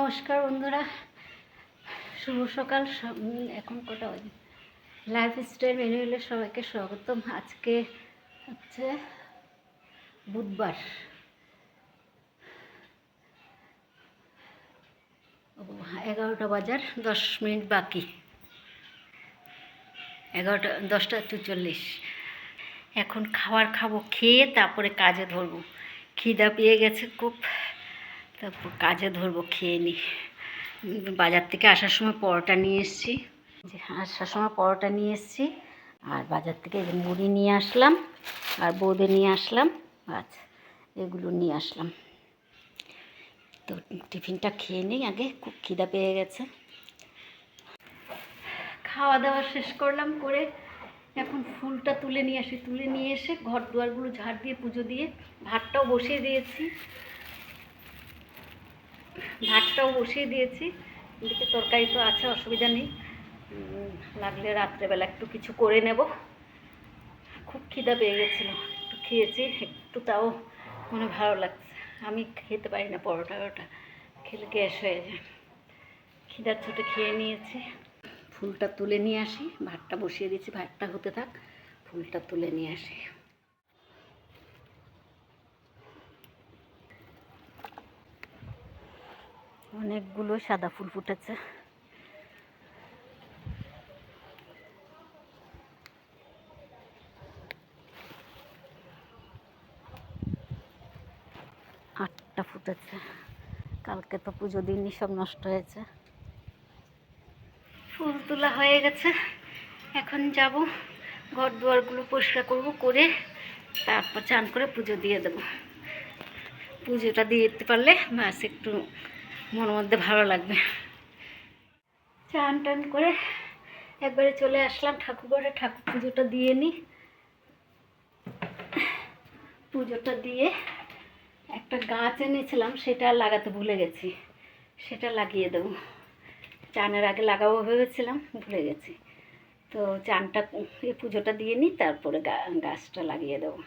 নমস্কার বন্ধুরা, শুভ সকাল। এখন কটা বাজে? লাইফস্টাইল ম্যানুয়ালে সবাইকে স্বাগতম। আজকে হচ্ছে বুধবার। 11টা বাজার 10 মিনিট বাকি। 11টা 10টা 44। এখন খাবো, খেয়ে তারপরে কাজে ধরবো। খিদা পেয়ে গেছে খুব, তারপর কাজে ধরবো। খেয়ে নিই। বাজার থেকে আসার সময় পরোটা নিয়ে এসেছি। আর বাজার থেকে মুড়ি নিয়ে আসলাম, আর বোঁদে নিয়ে আসলাম, আচ্ছা এগুলো নিয়ে আসলাম। তো টিফিনটা খেয়ে নিই আগে, খুব খিদা পেয়ে গেছে। খাওয়া দাওয়া শেষ করলাম, করে এখন ফুলটা তুলে নিয়ে এসে ঘর দুয়ারগুলো ঝাড় দিয়ে পুজো দিয়ে ভাতটাও বসিয়ে দিয়েছি। এদিকে তরকারি তো আছে, অসুবিধা নেই। লাগলে রাত্রেবেলা একটু কিছু করে নেব। খুব খিদা পেয়ে গেছিলো, একটু খেয়েছি, একটু তাও মনে ভালো লাগছে। আমি খেতে পারি না পরোটা খেলে গ্যাস হয়ে যায়। খিদার ছুটে খেয়ে নিয়েছি। ফুলটা তুলে নিয়ে আসি, ভাতটা বসিয়ে দিয়েছি, ভাতটা হতে থাক, ফুলটা তুলে নিয়ে আসি। অনেকগুলো সাদা ফুল ফুটেছে। আটটা ফুটেছে। কালকে তো পুজো দিনই সব নষ্ট হয়েছে। ফুল তোলা হয়ে গেছে, এখন যাব ঘর দুয়ারগুলো পরিষ্কার করবো, করে তারপর চান করে পুজো দিয়ে দেবো। পুজোটা দিয়ে দিতে পারলে ব্যাস একটু মনের মধ্যে ভালো লাগবে। চান টান করে একবারে চলে আসলাম ঠাকুরঘরে, ঠাকুর পুজোটা দিয়ে নিই। পুজোটা দিয়ে একটা গাছ এনেছিলাম, সেটা লাগাতে ভুলে গেছি, সেটা লাগিয়ে দেবো। চানের আগে লাগাবো ভেবেছিলাম, ভুলে গেছি। তো চানটা এই পুজোটা দিয়ে নিই, তারপরে গাছটা লাগিয়ে দেবো।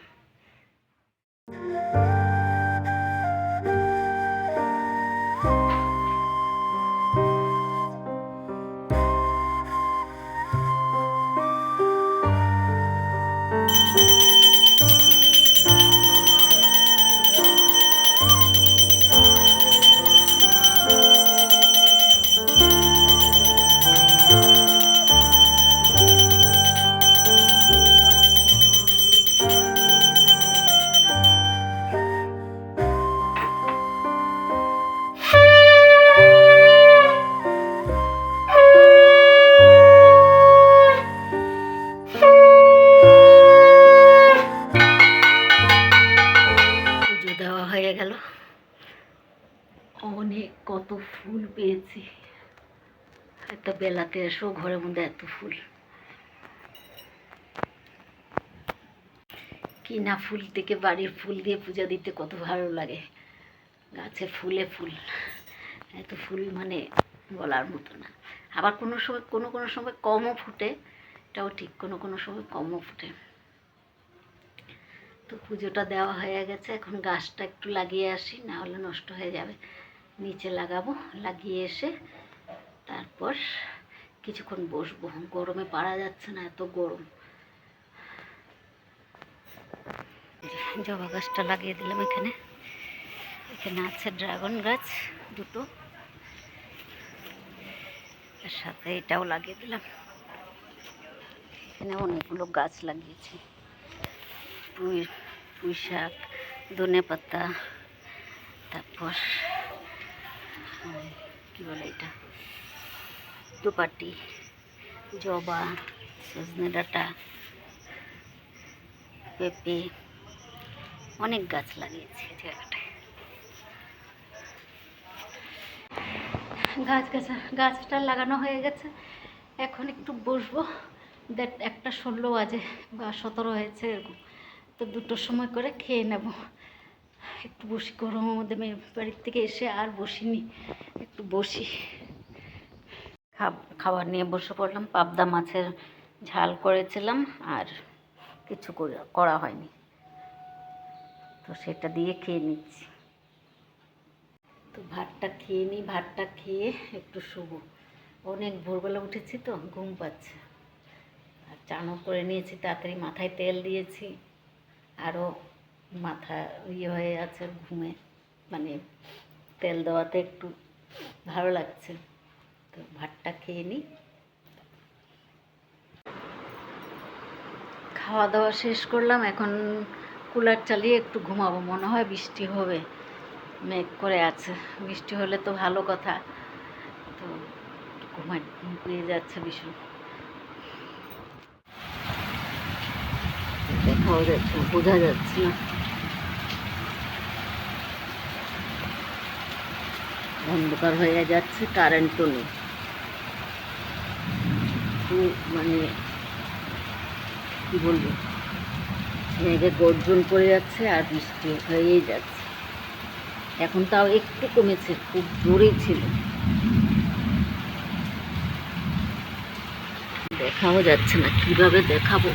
হয়ে গেল। অনেক কত ফুল পেয়েছি, একটা বেলাতে এসো ঘরের মধ্যে এত ফুল। কিনা ফুল থেকে বাড়ির ফুল দিয়ে পূজা দিতে কত ভালো লাগে। গাছে ফুলে ফুল, এত ফুল মানে বলার মতো না। আবার কোনো সময় কমও ফুটে, এটাও ঠিক, কোনো সময় কমও ফুটে। তো পুজোটা দেওয়া হয়ে গেছে, এখন গাছটা একটু লাগিয়ে আসি, না হলে নষ্ট হয়ে যাবে। নিচে লাগাবো, লাগিয়ে এসে তারপর কিছুক্ষণ বসবো। গরমে পারা যাচ্ছে না, এত গরম। জবা গাছটা লাগিয়ে দিলাম এখানে আছে ড্রাগন গাছ দুটো, এর সাথে এটাও লাগিয়ে দিলাম। এখানে অনেকগুলো গাছ লাগিয়েছি, পুঁই শাক, ধনে পাতা, তারপর কী বলে এটা, দুপাটি, জবা, সজনে ডাঁটা, পেঁপে, অনেক গাছ লাগিয়েছি জায়গাটায়। গাছটা লাগানো হয়ে গেছে, এখন একটু বসবো। 1:16 বাজে বা 17 হয়েছে এরকম। তো 2টোর সময় করে খেয়ে নেব। একটু বসি, গরমের মধ্যে বাড়ির থেকে এসে আর বসিনি, একটু বসি। খাবার নিয়ে বসে পড়লাম। পাবদা মাছের ঝাল করেছিলাম, আর কিছু করা হয়নি, তো সেটা দিয়ে খেয়ে নিচ্ছি। তো ভাতটা খেয়ে নিই, ভাতটা খেয়ে একটু শুবো। অনেক ভোরবেলা উঠেছি তো ঘুম পাচ্ছে। আর চানও করে নিয়েছি, তাড়াতাড়ি মাথায় তেল দিয়েছি, আরও মাথা ইয়ে হয়ে আছে ঘুমে, মানে তেল দেওয়াতে একটু ভালো লাগছে। তো ভাতটা খেয়ে নিই। খাওয়া দাওয়া শেষ করলাম, এখন কুলার চালিয়ে একটু ঘুমাবো। মনে হয় বৃষ্টি হবে, মেঘ করে আছে। বৃষ্টি হলে তো ভালো কথা। তো ঘুম পেয়ে যাচ্ছে ভীষণ। দেখাও যাচ্ছে, বোঝা যাচ্ছে না, অন্ধকার হয়ে যাচ্ছে, কারেন্টও নেই। মানে কি বলবো, মেঘে গর্জন করে যাচ্ছে আর বৃষ্টি হয়েই যাচ্ছে। এখন তাও একটু কমেছে, খুব জোরেই ছিল। দেখাও যাচ্ছে না, কিভাবে দেখাবো।